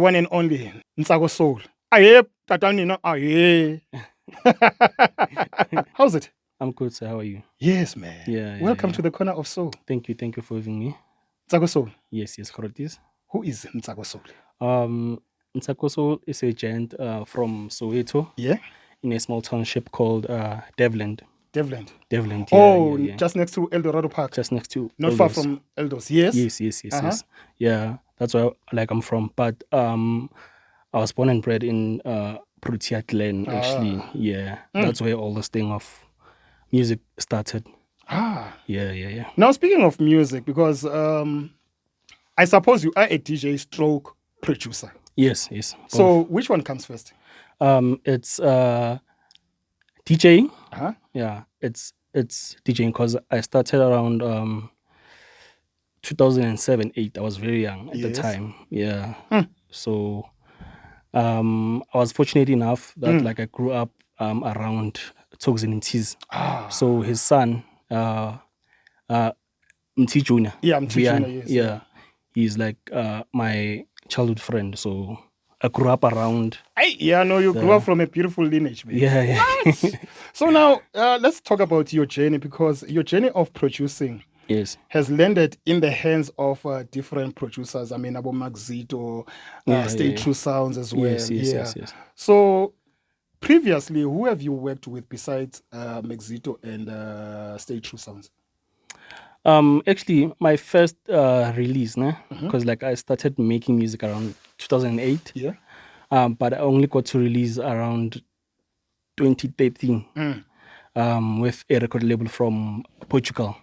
the one and only Ntsakosoul. Aye, tatanina, aye. How's it? I'm good, sir. How are you? Yes, man. Yeah. Welcome to the Corner of Soul. Thank you for having me. Ntsakosoul. Yes, Khorotis. Who is Ntsakosoul? Ntsakosoul is a giant from Soweto. Yeah. In a small township called Devland. Devland. Yeah. Just next to Eldorado Park. Just next to. Not Eldos. far from Eldos. Yes. Yes. Yeah, that's where I'm from. But I was born and bred in Protea Glen, actually. Yeah, that's where all this thing of music started. Yeah. Now, speaking of music, because I suppose you are a DJ stroke producer. Yes. So which one comes first? It's DJ. Yeah, it's DJing because I started around 2007-8. I was very young at the time. Yeah. So I was fortunate enough that I grew up around Ntsakosoul and Ntsakosoul. So his son, Mti Junior. Yeah, Mti Junior. Yes. Yeah, he's like my childhood friend. So I grew up around. You grew up from a beautiful lineage, man. Yeah. So now let's talk about your journey, because your journey of producing has landed in the hands of different producers. I mean, Abo Maxito, Stay True Sounds as well. Yes. So previously, who have you worked with besides Maxito and Stay True Sounds? Actually, my first release, because I started making music around 2008. Yeah. But I only got to release around 2013 with a record label from Portugal.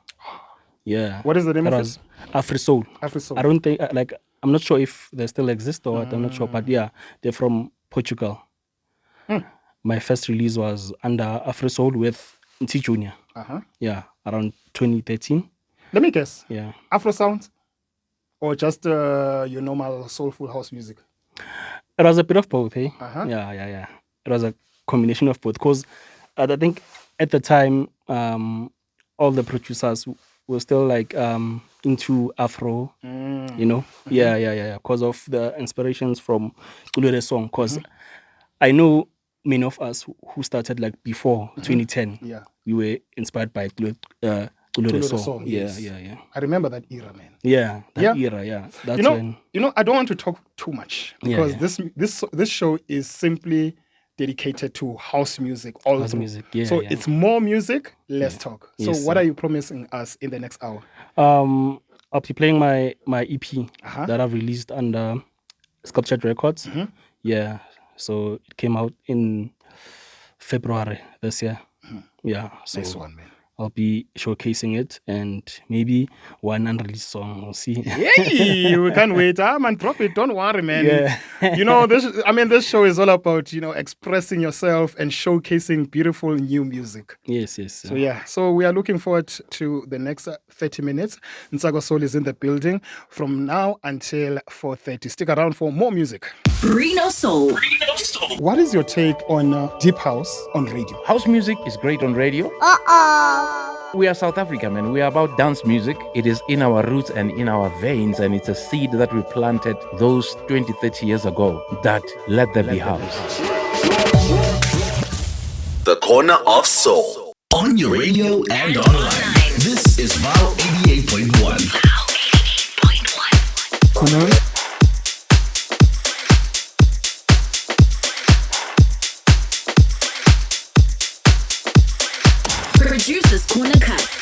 Yeah. What is the name of it? Afrosoul. Afrosoul. I don't think, I'm not sure if they still exist or what, I'm not sure. But yeah, they're from Portugal. My first release was under Afrosoul with Mti Junior. Yeah, around 2013. Let me guess. Yeah. Afro sounds? Or just your normal soulful house music? It was a bit of both, eh? Yeah. It was a combination of both. Because I think at the time, all the producers were still into Afro, you know? Yeah. Because of the inspirations from Kulure song. Because I know many of us who started before 2010, we were inspired by Kulure song. Yeah. I remember that era, man. Yeah, era, yeah. That's when... I don't want to talk too much, because this show is simply dedicated to house music. House music, yeah. So it's more music, less talk. So what are you promising us in the next hour? I'll be playing my EP that I've released under Sculptured Records. Yeah, so it came out in February this year. Yeah, so nice one, man. I'll be showcasing it, and maybe one unreleased song. We'll see. Yay! We can't wait. Man, drop it. Don't worry, man. Yeah. This show is all about, expressing yourself and showcasing beautiful new music. Yes. So we are looking forward to the next 30 minutes. Ntsakosoul is in the building from now until 4:30. Stick around for more music. Reno Soul. What is your take on deep house on radio? House music is great on radio. We are South Africa, man. We are about dance music. It is in our roots and in our veins, and it's a seed that we planted those 20, 30 years ago. That let there be house. The Corner of Soul. On your radio and online. This is Vow 88.1. Corner. Producers Corner Cuts.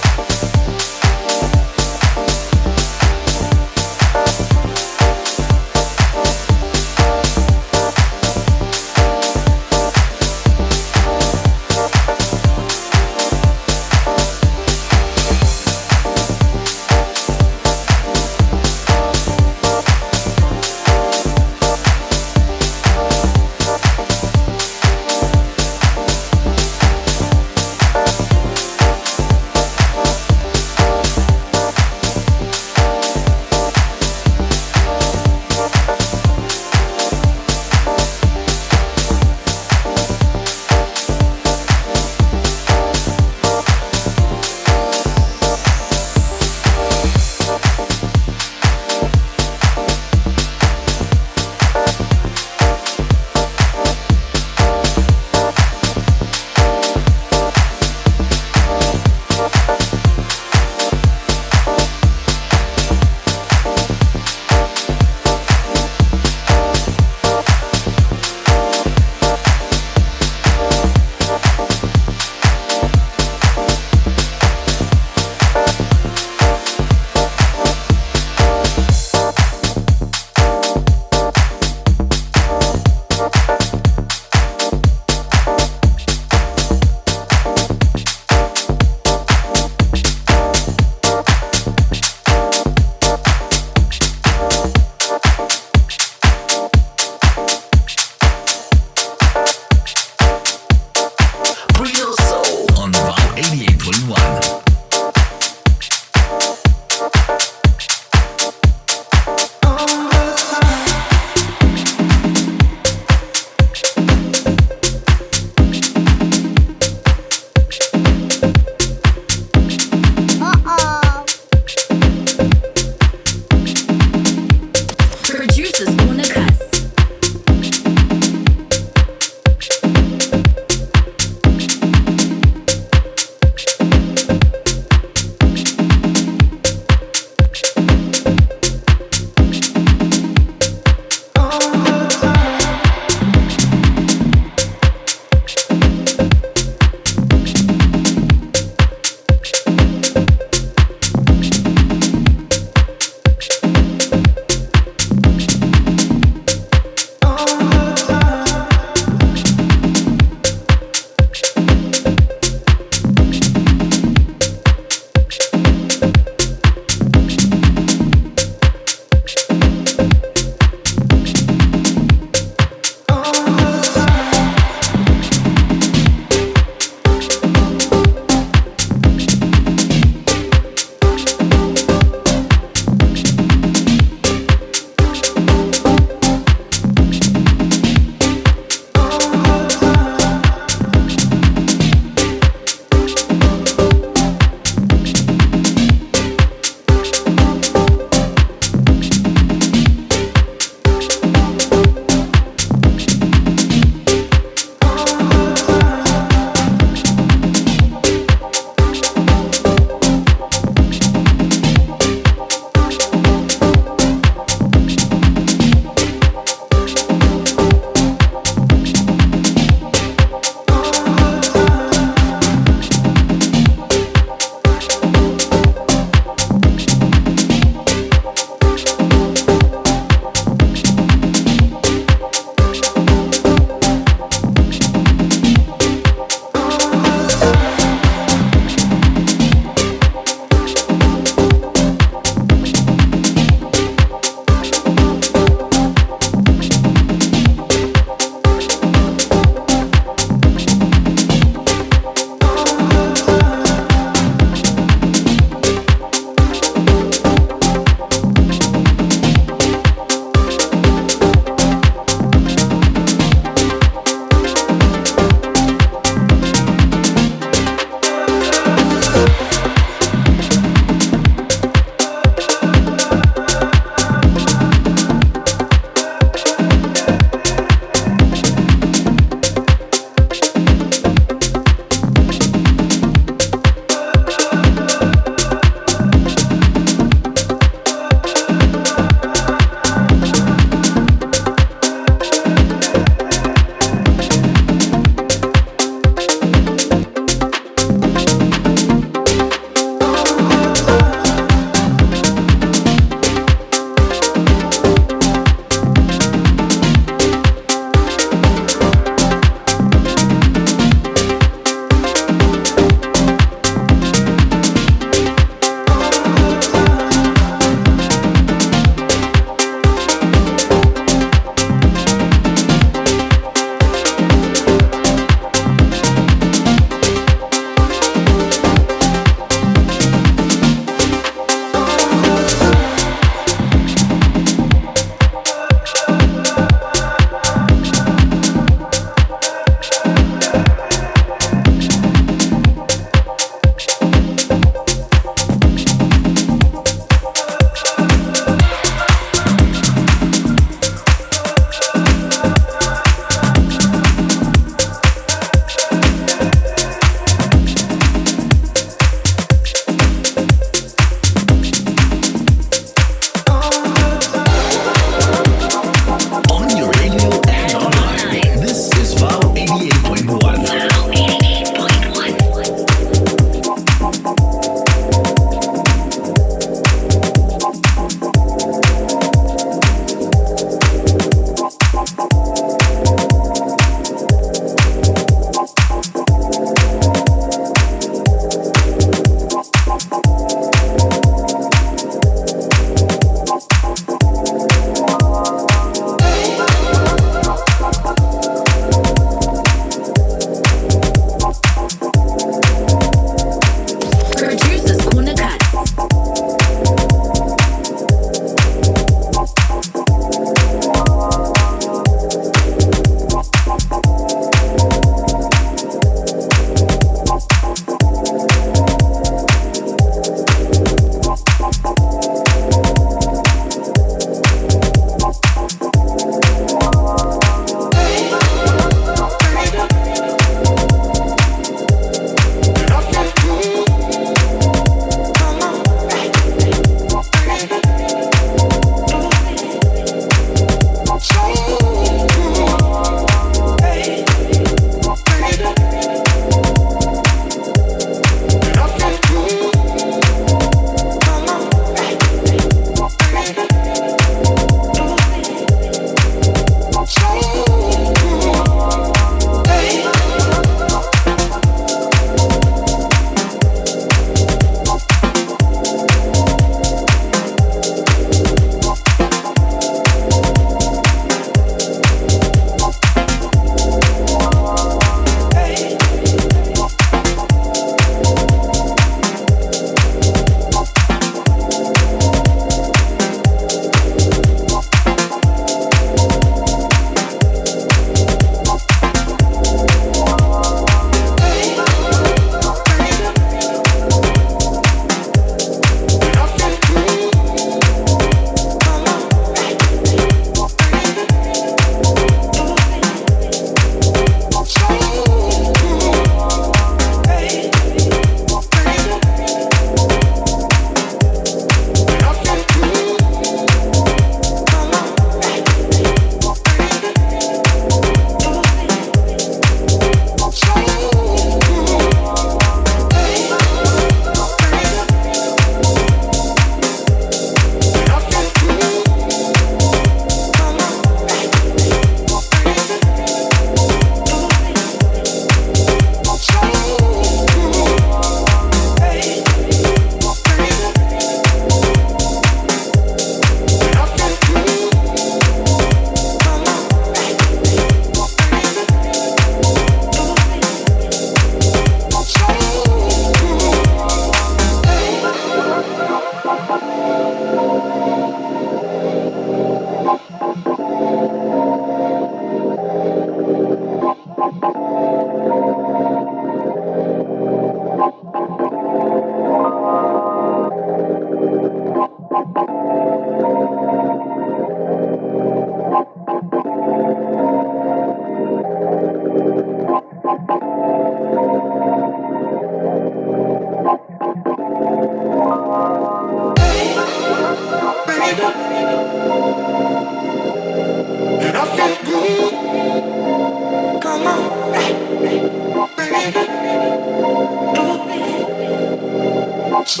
Hey,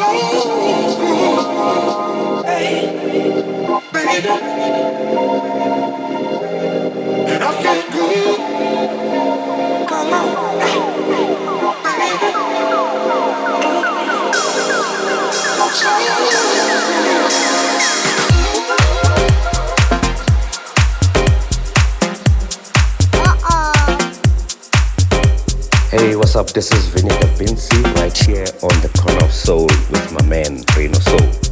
what's up? This is Vinny Da Vinci right here on the Corner of Soul with my man Ntsakosoul.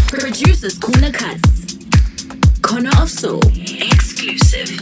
Producers Corner Cuts. Corner of Soul. Exclusive.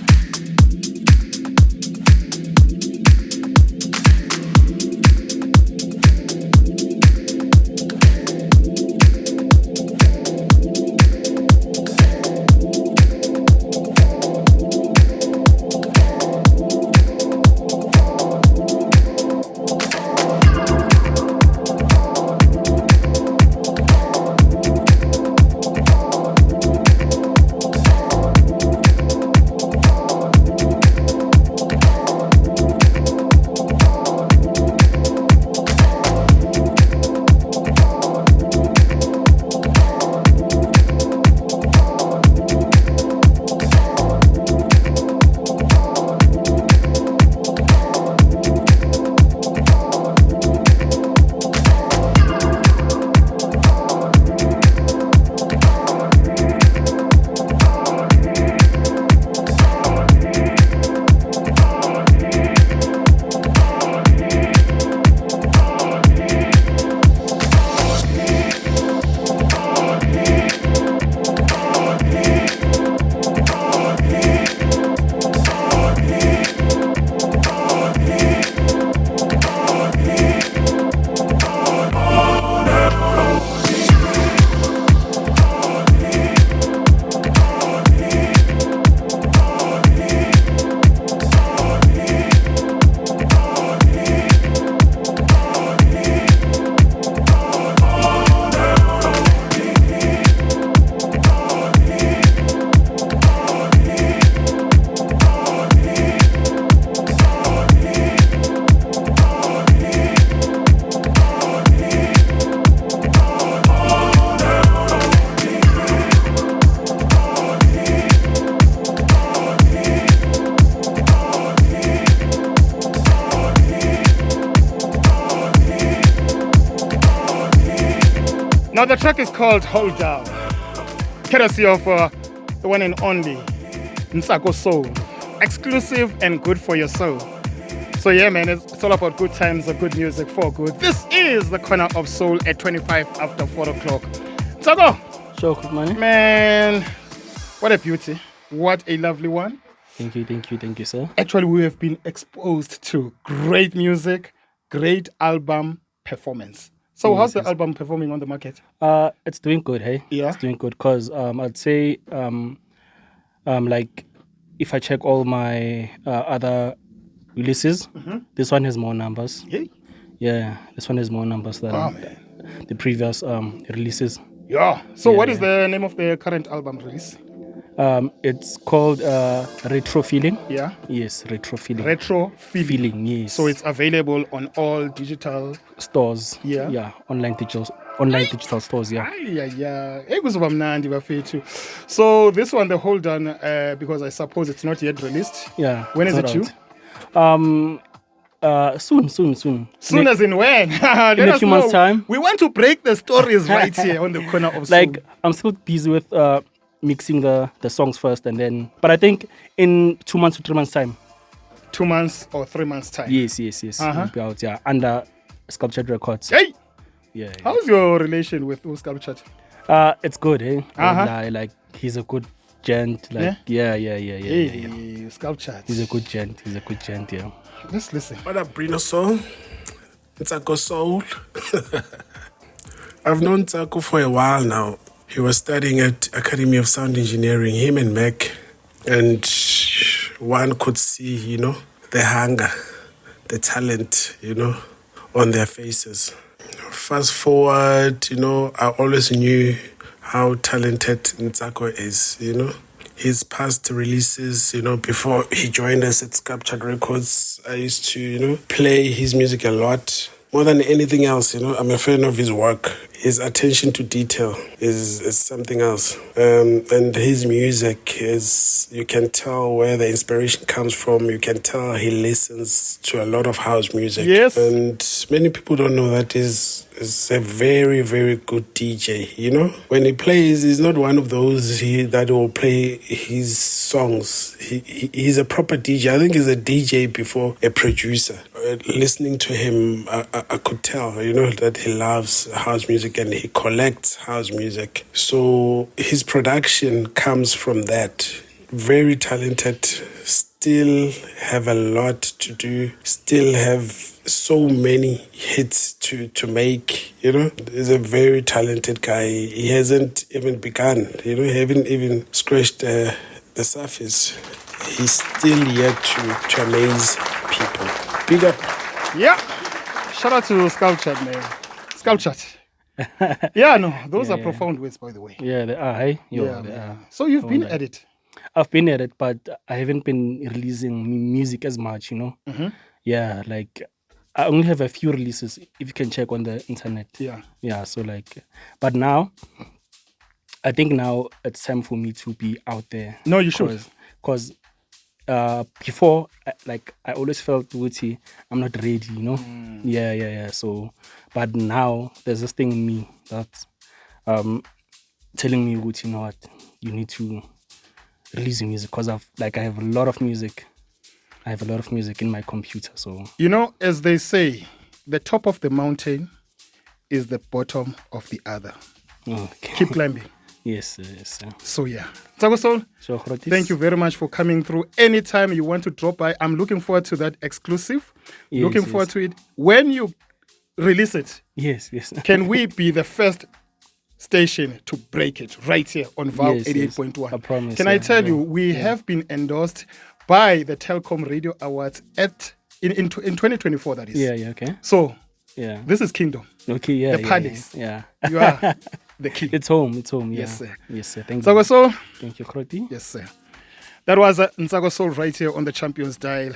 Now the track is called Hold Down, courtesy of the one and only Ntsakosoul, exclusive and good for your soul. So yeah, man, it's all about good times and good music for good. This is the Corner of Soul at 25 after 4 o'clock. Ntsako! Sure, good man. Man, what a beauty. What a lovely one. Thank you, sir. Actually, we have been exposed to great music, great album performance. So how's the album performing on the market? It's doing good, hey? Yeah. It's doing good because I'd say like if I check all my other releases, this one has more numbers. Yay. Yeah, this one has more numbers than the previous releases. Yeah. So what is the name of the current album release? It's called Retro Feeling. Yeah. Yes, Retro Feeling. Retro Feeling. Yes. So it's available on all digital stores. Yeah. Yeah, online digital stores. Yeah. Yeah. So this one, the Hold On, because I suppose it's not yet released. Yeah. When is it due? Soon. Soon as in when? In a few months' time. We want to break the stories right here on the Corner of Soul. Like, I'm still busy with mixing the songs first, and then. But I think in 2 months to 3 months' time. 2 months or 3 months' time. Yes. It'll be out, yeah, under Sculptured Records. Hey. Yeah. How's your relation with Sculptured? It's good, eh? Like he's a good gent. Like yeah. Sculptured. He's a good gent. Yeah. Let's listen. What up, Brino Soul? Ntsakosoul. I've known Ntsako for a while now. He was studying at Academy of Sound Engineering, him and Mac. And one could see, the hunger, the talent, on their faces. Fast forward, I always knew how talented Ntsako is, His past releases, before he joined us at Sculptured Records, I used to, play his music a lot. More than anything else, I'm a fan of his work. His attention to detail is something else. And his music is, you can tell where the inspiration comes from. You can tell he listens to a lot of house music. Yes. And many people don't know that is a very, very good DJ, When he plays, he's not one of those that will play his songs. He's a proper DJ. I think he's a DJ before a producer. Listening to him, I could tell, that he loves house music and he collects house music. So his production comes from that. Very talented, still have a lot to do, still have so many hits to make, He's a very talented guy. He hasn't even begun, he haven't even scratched the surface. He's still yet to amaze people. Big up. Yeah. Shout out to Sculptured, man. Sculptured. Yeah, no, those are profound words, by the way. Yeah, they are, hey? They are. So you've been at it? I've been at it, but I haven't been releasing music as much, Mm-hmm. Yeah, like, I only have a few releases, if you can check on the internet. Yeah. Yeah, so like, but now, I think now it's time for me to be out there. No, you should. Because before, I always felt witty, I'm not ready, Yeah. So, but now there's this thing in me that's telling me, you know what, you need to release your music because I have a lot of music. I have a lot of music in my computer. So as they say, the top of the mountain is the bottom of the other. Okay. Keep climbing. Yes. So yeah. Ntsakosoul, thank you very much for coming through. Anytime you want to drop by, I'm looking forward to that exclusive. Looking forward to it. When you release it, yes. Can we be the first station to break it right here on VAL 88.1? I promise. Can I tell you, we have been endorsed by the Telkom Radio Awards in 2024, that is. Yeah, okay. So, yeah, this is Kingdom. Okay, yeah. The palace. Yeah. You are the king. It's home, yeah. Yes, sir. Yes, sir. Thank you. Thank you, Kroti. Yes, sir. That was Ntsakosoul right here on the Champions Dial.